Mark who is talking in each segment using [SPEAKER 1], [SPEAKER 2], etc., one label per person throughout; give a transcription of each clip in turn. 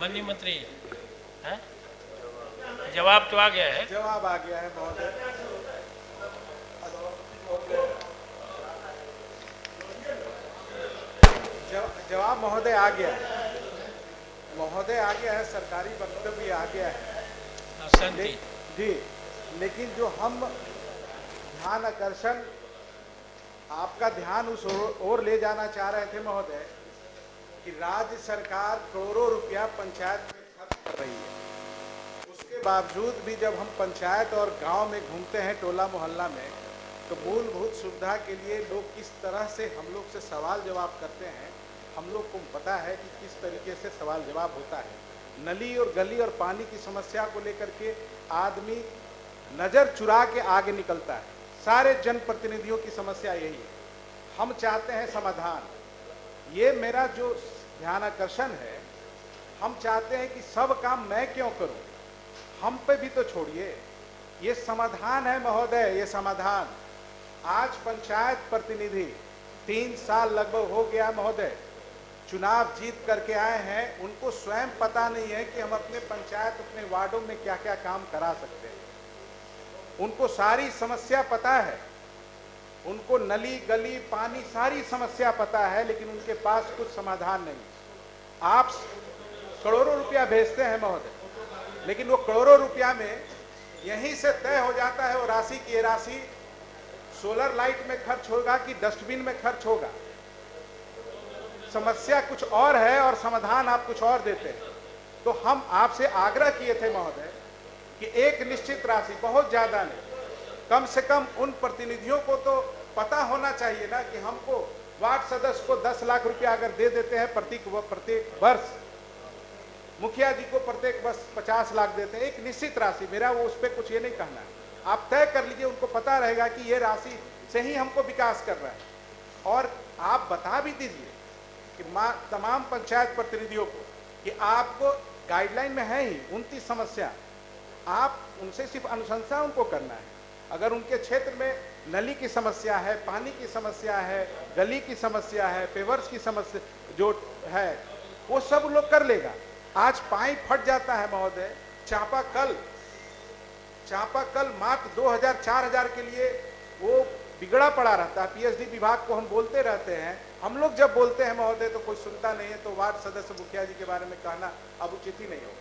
[SPEAKER 1] माननीय मंत्री है? जवाब तो आ गया है।
[SPEAKER 2] जवाब आ गया है महोदय। जवाब महोदय आ गया है। महोदय आ गया है, सरकारी वक्तव्य आ गया है। जी, लेकिन जो हम ध्यान आकर्षण आपका ध्यान उस ओर ले जाना चाह रहे थे महोदय कि राज्य सरकार करोड़ों रुपया पंचायत में खर्च कर रही है। उसके बावजूद भी जब हम पंचायत और गांव में घूमते हैं, टोला मोहल्ला में, तो मूलभूत सुविधा के लिए लोग किस तरह से हम लोग से सवाल जवाब करते हैं, हम लोग को पता है कि किस तरीके से सवाल जवाब होता है। नली और गली और पानी की समस्या को लेकर के आदमी नज़र चुरा के आगे निकलता है। सारे जनप्रतिनिधियों की समस्या यही है। हम चाहते हैं समाधान। ये मेरा जो ध्यान आकर्षण है, हम चाहते हैं कि सब काम मैं क्यों करूं, हम पे भी तो छोड़िए। ये समाधान है महोदय, ये समाधान। आज पंचायत प्रतिनिधि 3 साल लगभग हो गया महोदय, चुनाव जीत करके आए हैं। उनको स्वयं पता नहीं है कि हम अपने पंचायत, अपने वार्डों में क्या क्या काम करा सकते हैं। उनको सारी समस्या पता है, उनको नली गली पानी सारी समस्या पता है, लेकिन उनके पास कुछ समाधान नहीं। आप करोड़ों रुपया भेजते हैं महोदय, लेकिन वो करोड़ों रुपया में यहीं से तय हो जाता है वो राशि की ये राशि सोलर लाइट में खर्च होगा कि डस्टबिन में खर्च होगा। समस्या कुछ और है और समाधान आप कुछ और देते हैं। तो हम आपसे आग्रह किए थे महोदय कि एक निश्चित राशि, बहुत ज्यादा नहीं, कम से कम उन प्रतिनिधियों को तो पता होना चाहिए ना कि हमको वार्ड सदस्य को 10 लाख रुपया अगर दे देते हैं प्रत्येक वर्ष, मुखिया जी को प्रत्येक वर्ष 50 लाख देते हैं, एक निश्चित राशि। मेरा वो उस पर कुछ ये नहीं कहना है, आप तय कर लीजिए, उनको पता रहेगा कि ये राशि से ही हमको विकास कर रहा है। और आप बता भी दीजिए कि तमाम पंचायत प्रतिनिधियों को कि आपको गाइडलाइन में है ही 29 समस्या, आप उनसे सिर्फ अनुशंसा उनको करना है। अगर उनके क्षेत्र में नली की समस्या है, पानी की समस्या है, गली की समस्या है, पेवर्स की समस्या जो है, वो सब लोग कर लेगा। आज पाइप फट जाता है महोदय, चापाकल मात्र 2000-4000 के लिए वो बिगड़ा पड़ा रहता है। पीएचडी विभाग को हम बोलते रहते हैं, हम लोग जब बोलते हैं महोदय तो कोई सुनता नहीं है। तो वार्ड सदस्य मुखिया जी के बारे में कहना अब उचित ही नहीं होगा।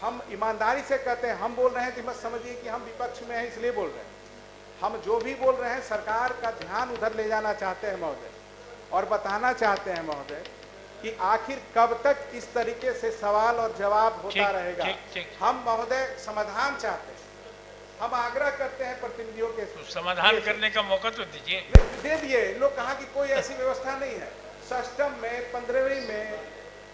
[SPEAKER 2] हम ईमानदारी से कहते हैं, हम बोल रहे हैं तो मत समझिए कि हम विपक्ष में हैं इसलिए बोल रहे हैं। हम जो भी बोल रहे हैं सरकार का ध्यान उधर ले जाना चाहते हैं महोदय, और बताना चाहते हैं महोदय कि आखिर कब तक इस तरीके से सवाल और जवाब होता रहेगा। हम महोदय समाधान चाहते हैं, हम आग्रह करते हैं प्रतिनिधियों के
[SPEAKER 1] तो समाधान करने का मौका तो दीजिए।
[SPEAKER 2] दे दिए। लोग कहा कि कोई ऐसी व्यवस्था नहीं है, सिस्टम में 15वीं में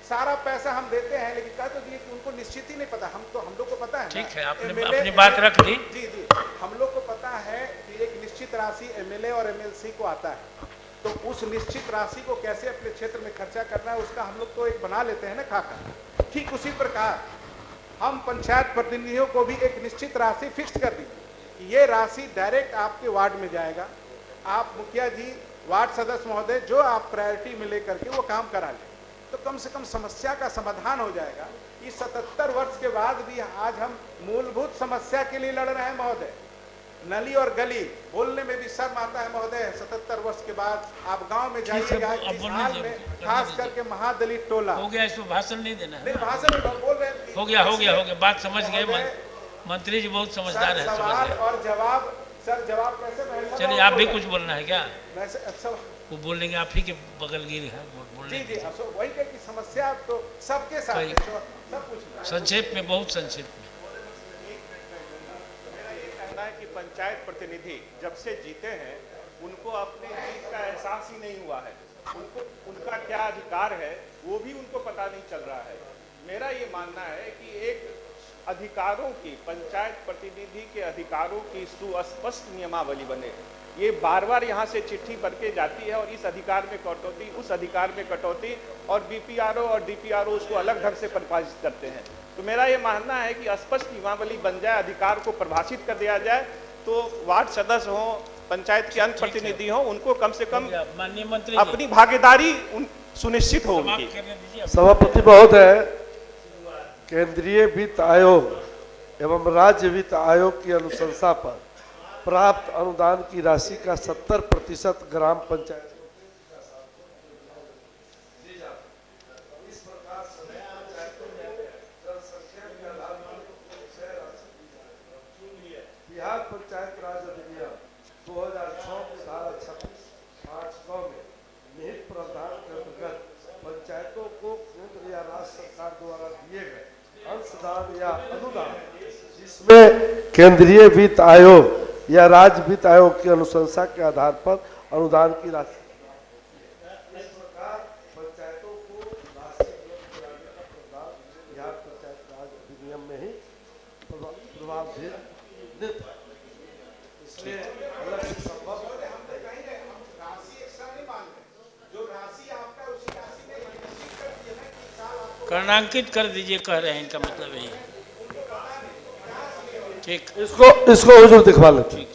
[SPEAKER 2] सारा पैसा हम देते हैं, लेकिन कह तो दिए कि उनको निश्चित ही नहीं पता। हम लोग को पता है।
[SPEAKER 1] ठीक है, आपने अपनी बात रख दी।
[SPEAKER 2] जी, हम लोग को पता है कि एक निश्चित राशि एमएलए और एमएलसी को आता है, तो उस निश्चित राशि को कैसे अपने क्षेत्र में खर्चा करना है उसका हम लोग तो एक बना लेते हैं ना खाका। ठीक उसी प्रकार हम पंचायत प्रतिनिधियों को भी एक निश्चित राशि फिक्स कर दी कि ये राशि डायरेक्ट आपके वार्ड में जाएगा। आप मुखिया जी, वार्ड सदस्य महोदय, जो आप प्रायोरिटी में लेकर के वो काम करा लें, तो कम से कम समस्या का समाधान हो जाएगा। इस 77 वर्ष के बाद भी आज हम मूलभूत समस्या के लिए लड़ रहे हैं महोदय। नली और गली बोलने में भी शर्म आता है महोदय। 77 वर्ष के बाद आप गांव में जाइएगा, इस हाल में खास करके महादलित टोला।
[SPEAKER 1] हो गया, इसको भाषण नहीं देना है।
[SPEAKER 2] नहीं, भाषण बोल रहे हैं।
[SPEAKER 1] हो गया, बात समझ गए। मंत्री जी बहुत समझदार है।
[SPEAKER 2] सवाल और जवाब, सर जवाब कैसे?
[SPEAKER 1] चलिए, आप भी कुछ बोलना है क्या? वो बोलेंगे, आप ही के बगल गिर है बोलने।
[SPEAKER 2] जी, वही है कि समस्या तो सबके साथ सब कुछ
[SPEAKER 1] संक्षेप में, बहुत संक्षेप में।
[SPEAKER 3] कि पंचायत प्रतिनिधि जब से जीते हैं उनको अपने जीत का एहसास ही नहीं हुआ है। उनको उनका क्या अधिकार है वो भी उनको पता नहीं चल रहा है। मेरा ये मानना है कि एक अधिकारों की, पंचायत प्रतिनिधि के अधिकारों की सुस्पष्ट नियमावली बने। ये बार बार यहाँ से चिट्ठी बन के जाती है और इस अधिकार में कटौती, उस अधिकार में कटौती, और बीपीआरओ और डीपीआरओ उसको अलग ढंग से परिभाषित करते हैं। तो मेरा ये मानना है कि स्पष्ट नियमावली बन जाए, अधिकार को परिभाषित कर दिया जाए, तो वार्ड सदस्य हों, पंचायत के अन्य प्रतिनिधि हों, उनको कम से कम
[SPEAKER 1] माननीय मंत्री
[SPEAKER 3] अपनी भागीदारी सुनिश्चित हो उनकी।
[SPEAKER 4] सभापति महोदय, केंद्रीय वित्त आयोग एवं राज्य वित्त आयोग की अनुशंसा पर प्राप्त अनुदान की राशि का 70% ग्राम पंचायत इस प्रकार सभी पंचायतों में जनसंख्या के आधार पर क्षय राशि दी जाएगी। बिहार पंचायत राज अधिनियम 2006 की धारा 26(5) में निहित प्रावधान के अंतर्गत पंचायतों को केंद्र या राज्य सरकार द्वारा दिए गए अंशदान या अनुदान जिसमें केंद्रीय वित्त आयोग या राज्य वित्त आयोग की अनुशंसा के आधार पर अनुदान की राशि इस प्रकार पंचायतों को राशि उपलब्ध कराने का प्रावधान बिहार पंचायत राज अधिनियम में ही प्रभावित है। इसलिए अलग से संभव
[SPEAKER 1] कर्णांकित कर दीजिए, कह रहे हैं, इनका मतलब यही है। ठीक,
[SPEAKER 4] इसको हुजूर दिखवा लेते हैं।